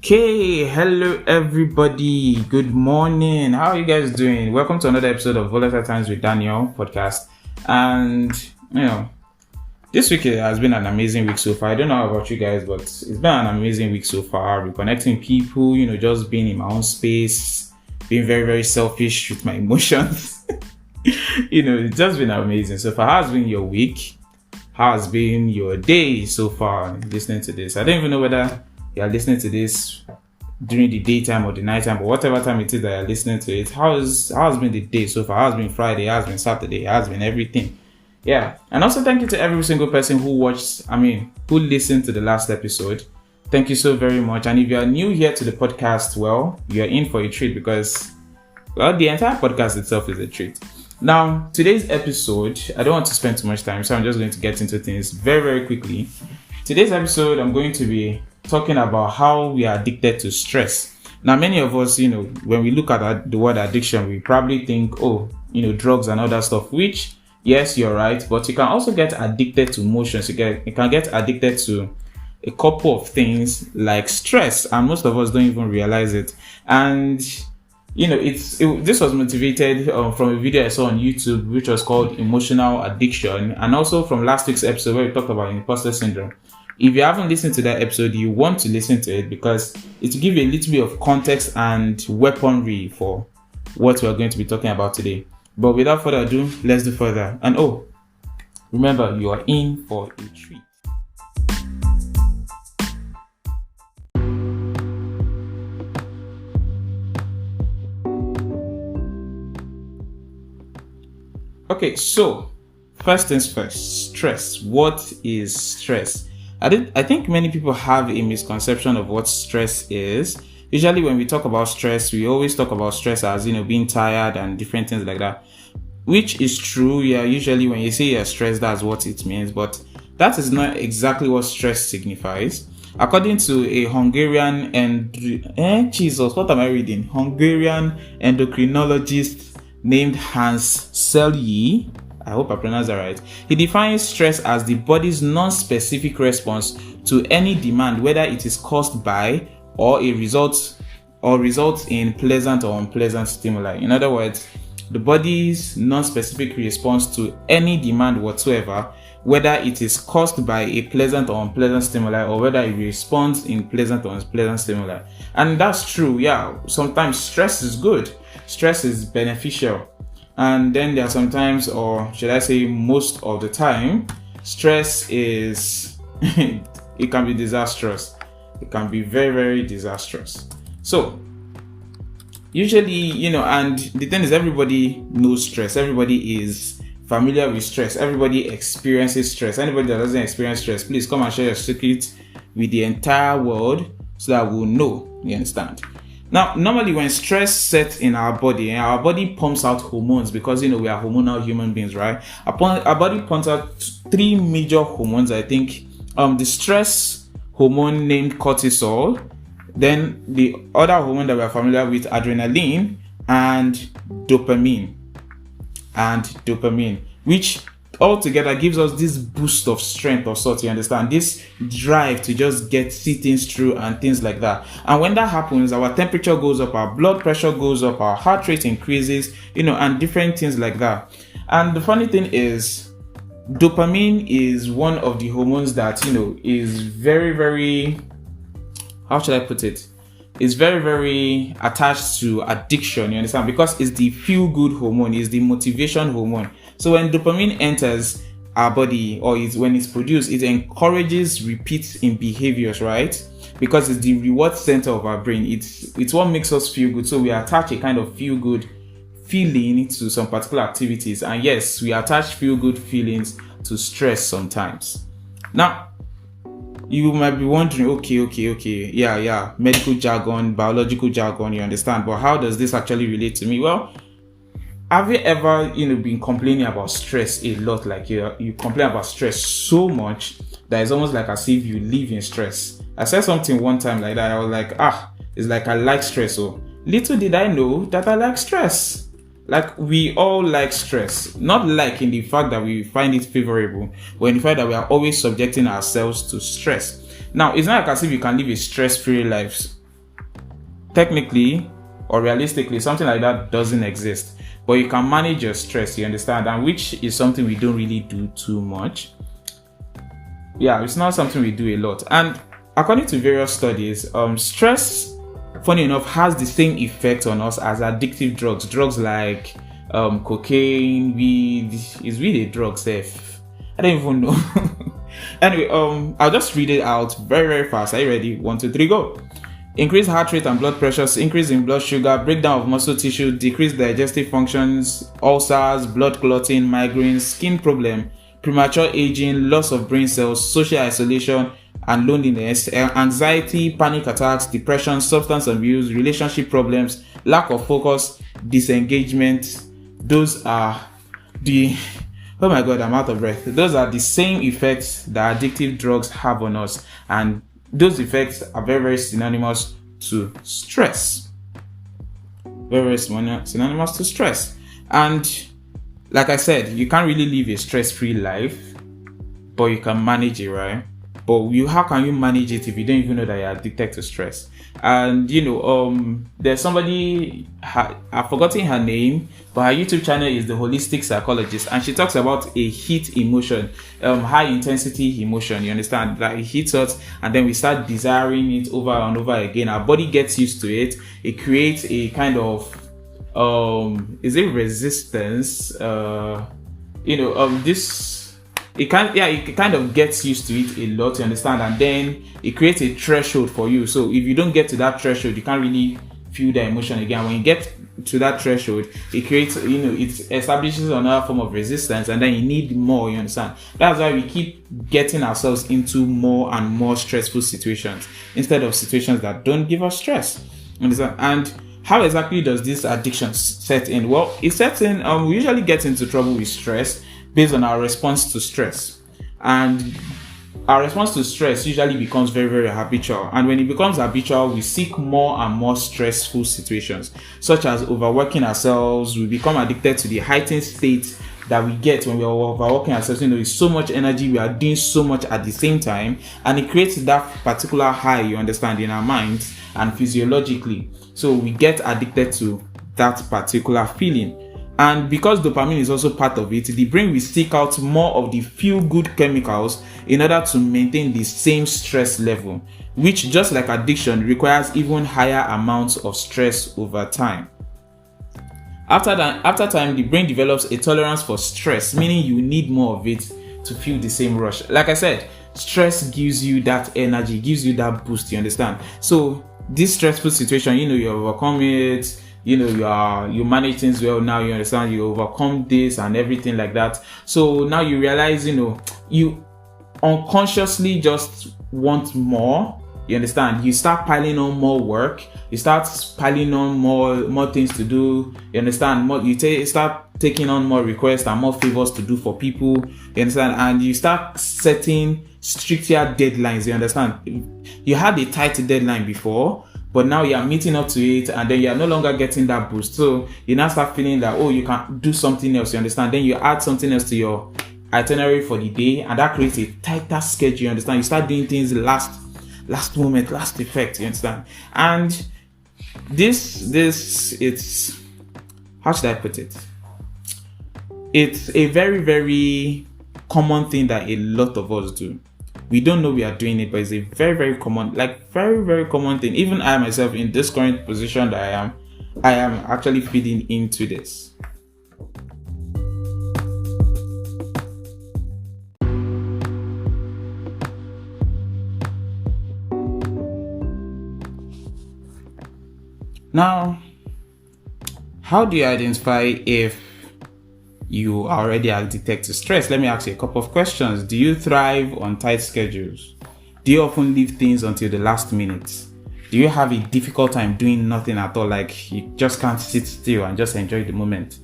Okay, hello everybody. Good morning. How are you guys doing? Welcome to another episode of Volatile Times with Daniel podcast. And this week has been an amazing week so far. I don't know about you guys, but it's been an amazing week so far. Reconnecting people, just being in my own space, being very, very selfish with my emotions. It's just been amazing. So far, how has been your week? How has been your day so far listening to this? I don't even know whether you are listening to this during the daytime or the nighttime, but whatever time it is that you're listening to it, how's been the day so far? How's been Friday? How's been Saturday? How's been everything? Yeah. And also thank you to every single person who who listened to the last episode. Thank you so very much. And if you are new here to the podcast, well, you're in for a treat because, the entire podcast itself is a treat. Now, today's episode, I don't want to spend too much time, so I'm just going to get into things very, very quickly. Today's episode, I'm going to be talking about how we are addicted to stress. Now, many of us, when we look at the word addiction, we probably think, drugs and other stuff, which, yes, you're right, but you can also get addicted to emotions. You can get addicted to a couple of things like stress, and most of us don't even realize it. And, this was motivated from a video I saw on YouTube, which was called Emotional Addiction, and also from last week's episode where we talked about imposter syndrome. If you haven't listened to that episode, you want to listen to it because it will give you a little bit of context and weaponry for what we're going to be talking about today. But without further ado, let's do further. And remember, you are in for a treat. Okay, so first things first, stress. What is stress? I think many people have a misconception of what stress is. Usually when we talk about stress, we always talk about stress as, being tired and different things like that, which is true. Yeah, usually when you say you're stressed, that's what it means. But that is not exactly what stress signifies. According to a Hungarian Hungarian endocrinologist named Hans Selye, I hope I pronounced that right. He defines stress as the body's non-specific response to any demand, whether it is caused by or results in pleasant or unpleasant stimuli. In other words, the body's non-specific response to any demand whatsoever, whether it is caused by a pleasant or unpleasant stimuli, or whether it responds in pleasant or unpleasant stimuli. And that's true. Yeah, sometimes stress is good. Stress is beneficial. And then there are sometimes, or should I say most of the time, stress is, it can be disastrous. It can be very, very disastrous. So, usually, and the thing is, everybody knows stress. Everybody is familiar with stress. Everybody experiences stress. Anybody that doesn't experience stress, please come and share your secret with the entire world so that we'll know. You understand? Now, normally when stress sets in our body pumps out hormones because, we are hormonal human beings, right? Our body pumps out three major hormones, I think. The stress hormone named cortisol, then the other hormone that we are familiar with, adrenaline, and dopamine, which altogether gives us this boost of strength or sort, you understand? This drive to just see things through and things like that. And when that happens, our temperature goes up, our blood pressure goes up, our heart rate increases, and different things like that. And the funny thing is, dopamine is one of the hormones that, is very, very, how should I put it? It's very, very attached to addiction, you understand? Because it's the feel-good hormone, it's the motivation hormone. So when dopamine enters our body, or when it's produced, it encourages repeats in behaviors, right? Because it's the reward center of our brain. It's what makes us feel good. So we attach a kind of feel-good feeling to some particular activities. And yes, we attach feel-good feelings to stress sometimes. Now, you might be wondering, okay, yeah, medical jargon, biological jargon, you understand, but how does this actually relate to me? Well, have you ever, been complaining about stress a lot? Like you complain about stress so much that it's almost like as if you live in stress. I said something one time like that. I was like, it's like I like stress. So little did I know that I like stress. Like, we all like stress, not like in the fact that we find it favorable, but in the fact that we are always subjecting ourselves to stress. Now, it's not like as if you can live a stress-free life. technically or realistically, something like that doesn't exist. But you can manage your stress, you understand, and which is something we don't really do too much. Yeah, it's not something we do a lot. And according to various studies, stress, funny enough, has the same effect on us as addictive drugs. Drugs like cocaine, weed. Is weed a drug, safe? I don't even know. Anyway, I'll just read it out very, very fast. Are you ready? 1, 2, 3, go. Increased heart rate and blood pressure, increase in blood sugar, breakdown of muscle tissue, decreased digestive functions, ulcers, blood clotting, migraines, skin problem, premature aging, loss of brain cells, social isolation and loneliness, anxiety, panic attacks, depression, substance abuse, relationship problems, lack of focus, disengagement. Those are the... Oh my God, I'm out of breath. Those are the same effects that addictive drugs have on us, and those effects are very, very synonymous to stress. Very, very synonymous to stress. And like I said, you can't really live a stress-free life, but you can manage it, right? But how can you manage it if you don't even know that you're addicted to stress? And there's somebody, I've forgotten her name, but her YouTube channel is The Holistic Psychologist, and she talks about a heat emotion, high intensity emotion. You understand? Like it hits us, and then we start desiring it over and over again. Our body gets used to it. It creates a kind of is it resistance? It kind of gets used to it a lot, you understand, and then it creates a threshold for you. So if you don't get to that threshold, you can't really feel the emotion again. When you get to that threshold, it creates, it establishes another form of resistance, and then you need more, you understand. That's why we keep getting ourselves into more and more stressful situations instead of situations that don't give us stress, understand. And how exactly does this addiction set in? Well, it sets in, we usually get into trouble with stress based on our response to stress. And our response to stress usually becomes very, very habitual. And when it becomes habitual, we seek more and more stressful situations, such as overworking ourselves. We become addicted to the heightened state that we get when we are overworking ourselves. It's so much energy, we are doing so much at the same time, and it creates that particular high, you understand, in our minds and physiologically. So we get addicted to that particular feeling. And because dopamine is also part of it, the brain will seek out more of the feel-good chemicals in order to maintain the same stress level, which, just like addiction, requires even higher amounts of stress over time. After time, the brain develops a tolerance for stress, meaning you need more of it to feel the same rush. Like I said, stress gives you that energy, gives you that boost, you understand? So this stressful situation, you overcome it, you manage things well. Now you understand, you overcome this and everything like that. So now you realize, you unconsciously just want more. You understand? You start piling on more work. You start piling on more things to do. You understand? Start taking on more requests and more favors to do for people. You understand? And you start setting stricter deadlines. You understand? You had a tight deadline before, but now you are meeting up to it, and then you are no longer getting that boost. So you now start feeling that, you can do something else, you understand? Then you add something else to your itinerary for the day, and that creates a tighter schedule, you understand? You start doing things last moment, last effect, you understand? And it's, how should I put it? It's a very, very common thing that a lot of us do. We don't know we are doing it, but it's a very, very common, very, very common thing. Even I myself, in this current position that I am actually feeding into this. Now, how do you identify if you are already addicted to stress? Let me ask you a couple of questions. Do you thrive on tight schedules? Do you often leave things until the last minute? Do you have a difficult time doing nothing at all, like you just can't sit still and just enjoy the moment?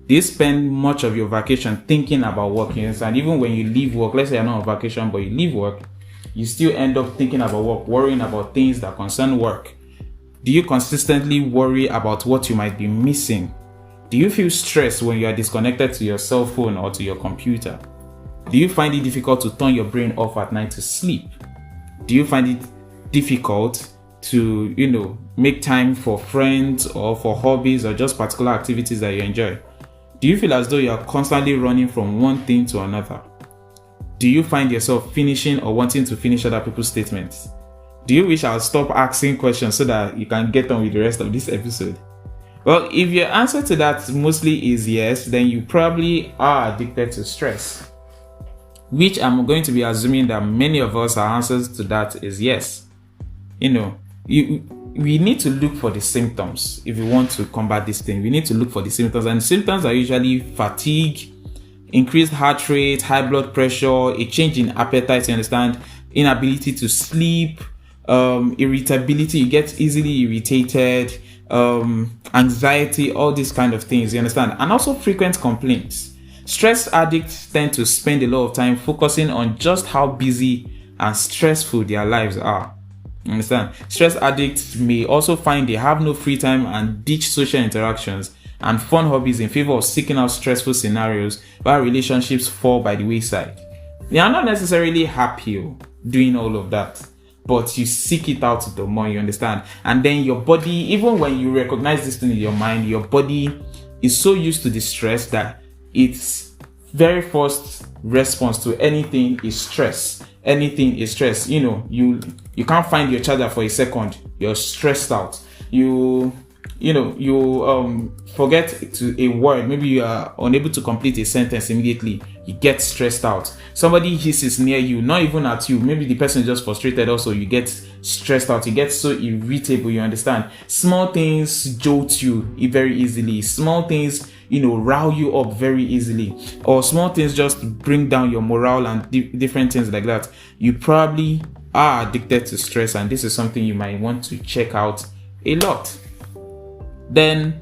Do you spend much of your vacation thinking about work? And even when you leave work, let's say you're not on vacation, but you leave work, you still end up thinking about work, worrying about things that concern work. Do you consistently worry about what you might be missing? Do you feel stressed when you are disconnected to your cell phone or to your computer? Do you find it difficult to turn your brain off at night to sleep? Do you find it difficult to, make time for friends or for hobbies or just particular activities that you enjoy? Do you feel as though you are constantly running from one thing to another? Do you find yourself finishing or wanting to finish other people's statements? Do you wish I'll stop asking questions so that you can get on with the rest of this episode? Well, if your answer to that mostly is yes, then you probably are addicted to stress. Which I'm going to be assuming that many of us, our answers to that is yes. We need to look for the symptoms if we want to combat this thing. We need to look for the symptoms, and symptoms are usually fatigue, increased heart rate, high blood pressure, a change in appetite, you understand, inability to sleep, irritability, you get easily irritated, anxiety, all these kind of things, you understand, and also frequent complaints. Stress addicts tend to spend a lot of time focusing on just how busy and stressful their lives are. You understand? Stress addicts may also find they have no free time and ditch social interactions and fun hobbies in favor of seeking out stressful scenarios while relationships fall by the wayside. They are not necessarily happy doing all of that, but you seek it out the more, you understand? And then your body, even when you recognize this thing in your mind, your body is so used to the stress that its very first response to anything is stress. Anything is stress. You can't find your charger for a second. You're stressed out. You forget a word. Maybe you are unable to complete a sentence immediately. You get stressed out. Somebody hisses near you, not even at you. Maybe the person is just frustrated also. You get stressed out. You get so irritable, you understand? Small things jolt you very easily. Small things, rile you up very easily. Or small things just bring down your morale and different things like that. You probably are addicted to stress, and this is something you might want to check out a lot. Then,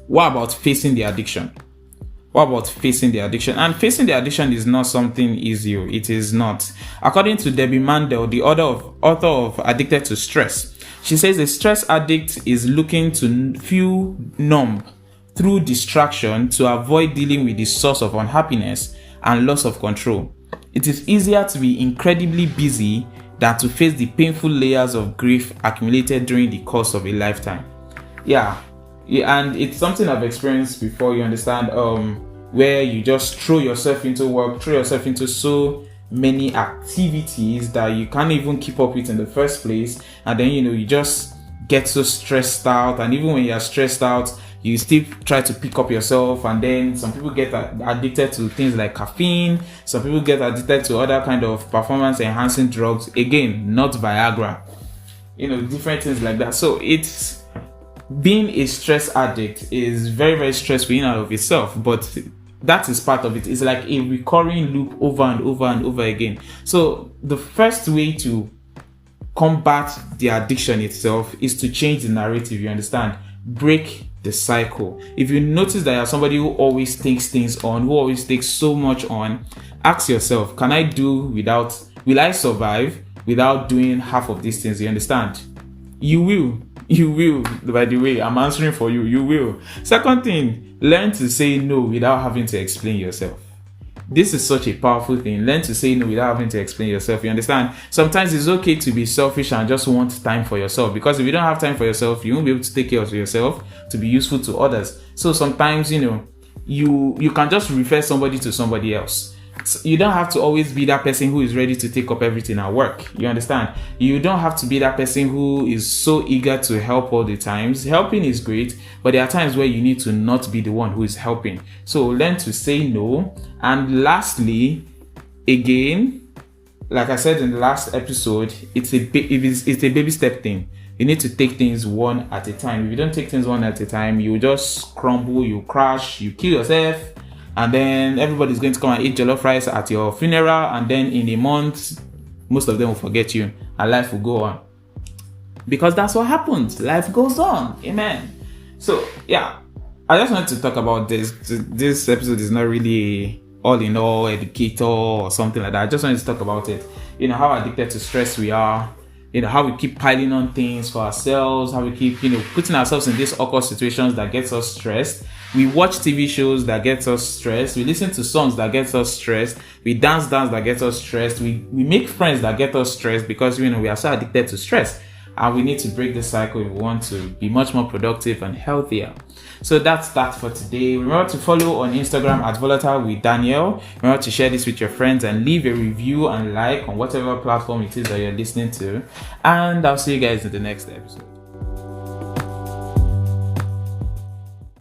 what about facing the addiction? And facing the addiction is not something easy. It is not. According to Debbie Mandel, the author of Addicted to Stress, she says a stress addict is looking to feel numb through distraction to avoid dealing with the source of unhappiness and loss of control. It is easier to be incredibly busy than to face the painful layers of grief accumulated during the course of a lifetime. Yeah, and it's something I've experienced before, you understand, where you just throw yourself into work, throw yourself into so many activities that you can't even keep up with in the first place, and then you just get so stressed out, and even when you're stressed out, you still try to pick up yourself. And then some people get addicted to things like caffeine, some people get addicted to other kind of performance enhancing drugs, again, not Viagra, different things like that. So it's being a stress addict is very, very stressful in and of itself, but that is part of it. It's like a recurring loop over and over and over again. So the first way to combat the addiction itself is to change the narrative, you understand? Break the cycle. If you notice that you're somebody who always takes things on, who always takes so much on, ask yourself, will I survive without doing half of these things? You understand? You will, by the way, I'm answering for you. You will. Second thing, learn to say no without having to explain yourself. This is such a powerful thing. Learn to say no without having to explain yourself. You understand? Sometimes it's okay to be selfish and just want time for yourself, because if you don't have time for yourself, you won't be able to take care of yourself to be useful to others. So sometimes, you can just refer somebody to somebody else. You don't have to always be that person who is ready to take up everything at work. You understand? You don't have to be that person who is so eager to help all the times. Helping is great, but there are times where you need to not be the one who is helping. So learn to say no. And lastly, again, like I said in the last episode, it's a baby step thing. You need to take things one at a time. If you don't take things one at a time, you just crumble, you crash, you kill yourself. And then everybody's going to come and eat jollof rice at your funeral. And then in a month, most of them will forget you and life will go on. Because that's what happens. Life goes on. Amen. So, yeah, I just wanted to talk about this. This episode is not really all in all educator or something like that. I just wanted to talk about it. How addicted to stress we are. How we keep piling on things for ourselves. How we keep, putting ourselves in these awkward situations that gets us stressed. We watch TV shows that get us stressed. We listen to songs that get us stressed. We dance that gets us stressed. We make friends that get us stressed because, we are so addicted to stress. and we need to break the cycle if we want to be much more productive and healthier. So that's that for today. Remember to follow on Instagram at Volatile with Daniel. Remember to share this with your friends and leave a review and like on whatever platform it is that you're listening to. And I'll see you guys in the next episode.